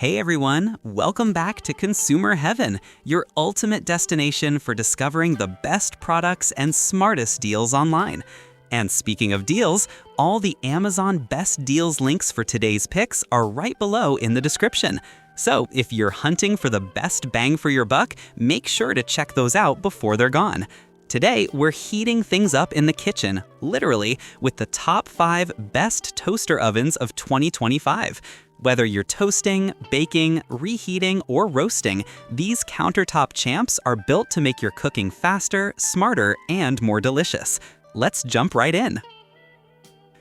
Hey everyone, welcome back to Consumer Heaven, your ultimate destination for discovering the best products and smartest deals online. And speaking of deals, all the Amazon Best Deals links for today's picks are right below in the description. So if you're hunting for the best bang for your buck, make sure to check those out before they're gone. Today, we're heating things up in the kitchen, literally, with the top 5 best toaster ovens of 2025. Whether you're toasting, baking, reheating, or roasting, these countertop champs are built to make your cooking faster, smarter, and more delicious. Let's jump right in.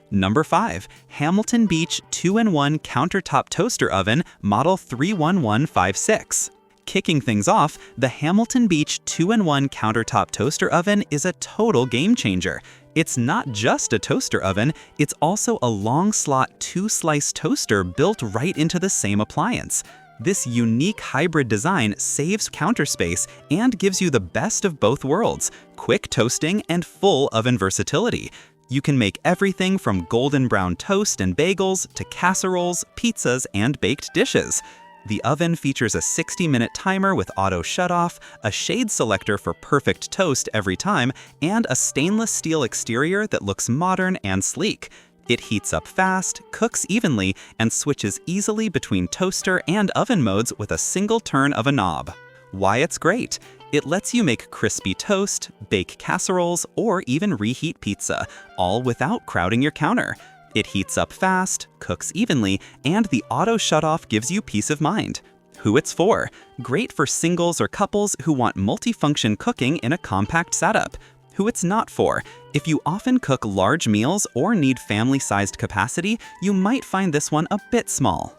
Number 5. Hamilton Beach 2-in-1 Countertop Toaster Oven Model 31156. Kicking things off, the Hamilton Beach 2-in-1 Countertop Toaster Oven is a total game changer. It's not just a toaster oven, it's also a long slot 2-slice toaster built right into the same appliance. This unique hybrid design saves counter space and gives you the best of both worlds, quick toasting and full oven versatility. You can make everything from golden brown toast and bagels to casseroles, pizzas, and baked dishes. The oven features a 60-minute timer with auto shutoff, a shade selector for perfect toast every time, and a stainless steel exterior that looks modern and sleek. It heats up fast, cooks evenly, and switches easily between toaster and oven modes with a single turn of a knob. Why it's great? It lets you make crispy toast, bake casseroles, or even reheat pizza, all without crowding your counter. It heats up fast, cooks evenly, and the auto shutoff gives you peace of mind. Who it's for? Great for singles or couples who want multifunction cooking in a compact setup. Who it's not for? If you often cook large meals or need family-sized capacity, you might find this one a bit small.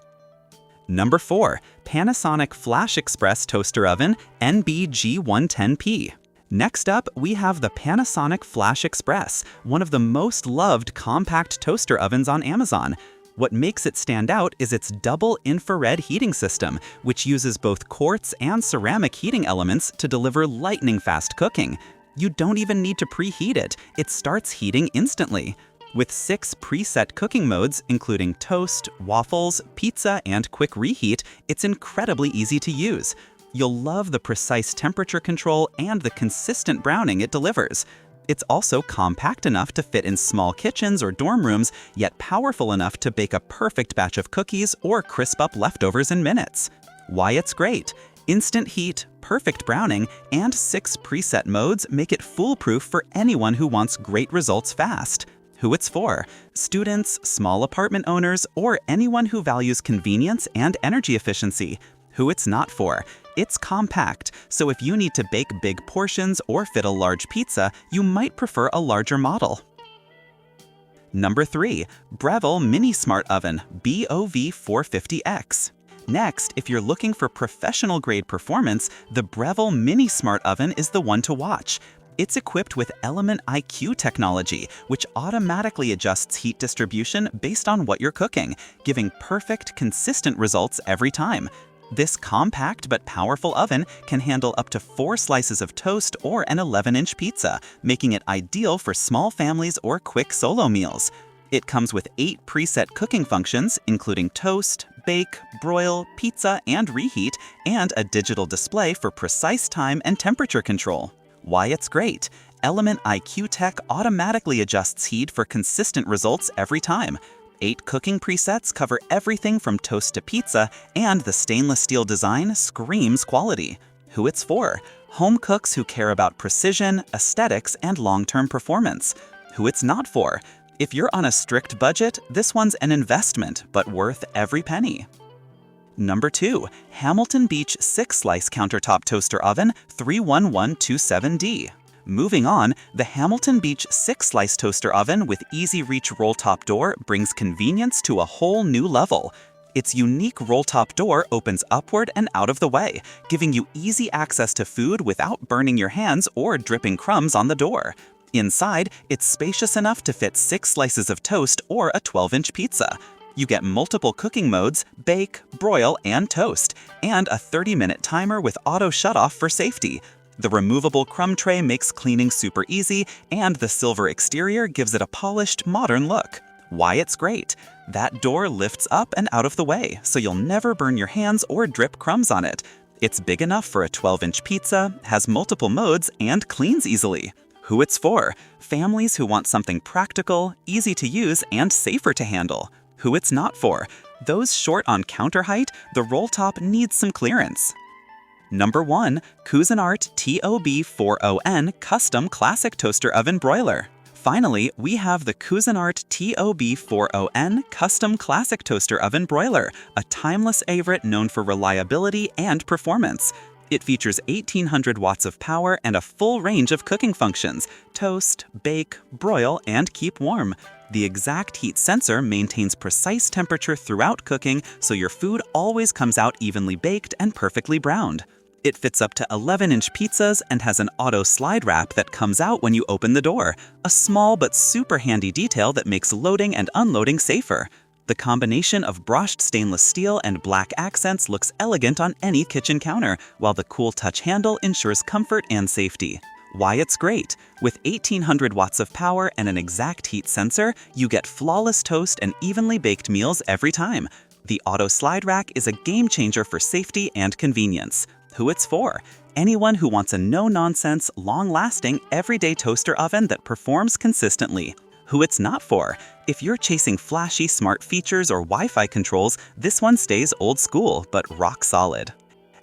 Number 4. Panasonic Flash Express Toaster Oven NBG110P. Next up, we have the Panasonic Flash Express, one of the most loved compact toaster ovens on Amazon. What makes it stand out is its double infrared heating system, which uses both quartz and ceramic heating elements to deliver lightning-fast cooking. You don't even need to preheat it, it starts heating instantly. With 6 preset cooking modes, including toast, waffles, pizza, and quick reheat, it's incredibly easy to use. You'll love the precise temperature control and the consistent browning it delivers. It's also compact enough to fit in small kitchens or dorm rooms, yet powerful enough to bake a perfect batch of cookies or crisp up leftovers in minutes. Why it's great? Instant heat, perfect browning, and 6 preset modes make it foolproof for anyone who wants great results fast. Who it's for? Students, small apartment owners, or anyone who values convenience and energy efficiency. Who it's not for? It's compact, so if you need to bake big portions or fit a large pizza, you might prefer a larger model. Number 3. Breville Mini Smart Oven BOV450X. Next, if you're looking for professional-grade performance, the Breville Mini Smart Oven is the one to watch. It's equipped with Element IQ technology, which automatically adjusts heat distribution based on what you're cooking, giving perfect, consistent results every time. This compact but powerful oven can handle up to 4 slices of toast or an 11-inch pizza, making it ideal for small families or quick solo meals. It comes with 8 preset cooking functions, including toast, bake, broil, pizza, and reheat, and a digital display for precise time and temperature control. Why it's great? Element IQ Tech automatically adjusts heat for consistent results every time. 8 cooking presets cover everything from toast to pizza, and the stainless steel design screams quality. Who it's for? Home cooks who care about precision, aesthetics, and long-term performance. Who it's not for? If you're on a strict budget, this one's an investment, but worth every penny. Number 2. Hamilton Beach 6-Slice Countertop Toaster Oven 31127D. Moving on, the Hamilton Beach 6-Slice Toaster Oven with easy-reach roll-top door brings convenience to a whole new level. Its unique roll-top door opens upward and out of the way, giving you easy access to food without burning your hands or dripping crumbs on the door. Inside, it's spacious enough to fit 6 slices of toast or a 12-inch pizza. You get multiple cooking modes, bake, broil, and toast, and a 30-minute timer with auto shutoff for safety. The removable crumb tray makes cleaning super easy, and the silver exterior gives it a polished, modern look. Why it's great? That door lifts up and out of the way, so you'll never burn your hands or drip crumbs on it. It's big enough for a 12-inch pizza, has multiple modes, and cleans easily. Who it's for: families who want something practical, easy to use, and safer to handle. Who it's not for: those short on counter height, the roll top needs some clearance. Number 1. Cuisinart TOB40N Custom Classic Toaster Oven Broiler. Finally, we have the Cuisinart TOB40N Custom Classic Toaster Oven Broiler, a timeless favorite known for reliability and performance. It features 1800 watts of power and a full range of cooking functions: toast, bake, broil, and keep warm. The exact heat sensor maintains precise temperature throughout cooking, so your food always comes out evenly baked and perfectly browned. It fits up to 11-inch pizzas and has an auto slide wrap that comes out when you open the door, a small but super handy detail that makes loading and unloading safer. The combination of brushed stainless steel and black accents looks elegant on any kitchen counter, while the cool touch handle ensures comfort and safety. Why it's great: with 1800 watts of power and an exact heat sensor, you get flawless toast and evenly baked meals every time. The auto slide rack is a game changer for safety and convenience. Who it's for: anyone who wants a no-nonsense, long-lasting, everyday toaster oven that performs consistently. Who it's not for: if you're chasing flashy smart features or Wi-Fi controls, this one stays old school but rock solid.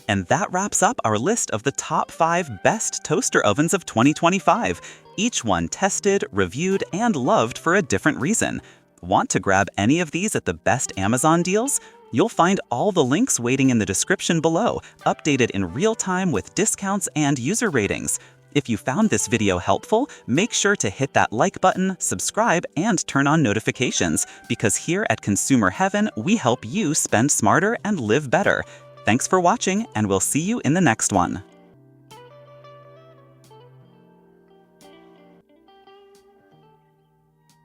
And that wraps up our list of the top 5 best toaster ovens of 2025, each one tested, reviewed, and loved for a different reason. Want to grab any of these at the best Amazon deals? You'll find all the links waiting in the description below, updated in real time with discounts and user ratings. If you found this video helpful, make sure to hit that like button, subscribe, and turn on notifications, because here at Consumer Heaven, we help you spend smarter and live better. Thanks for watching, and we'll see you in the next one.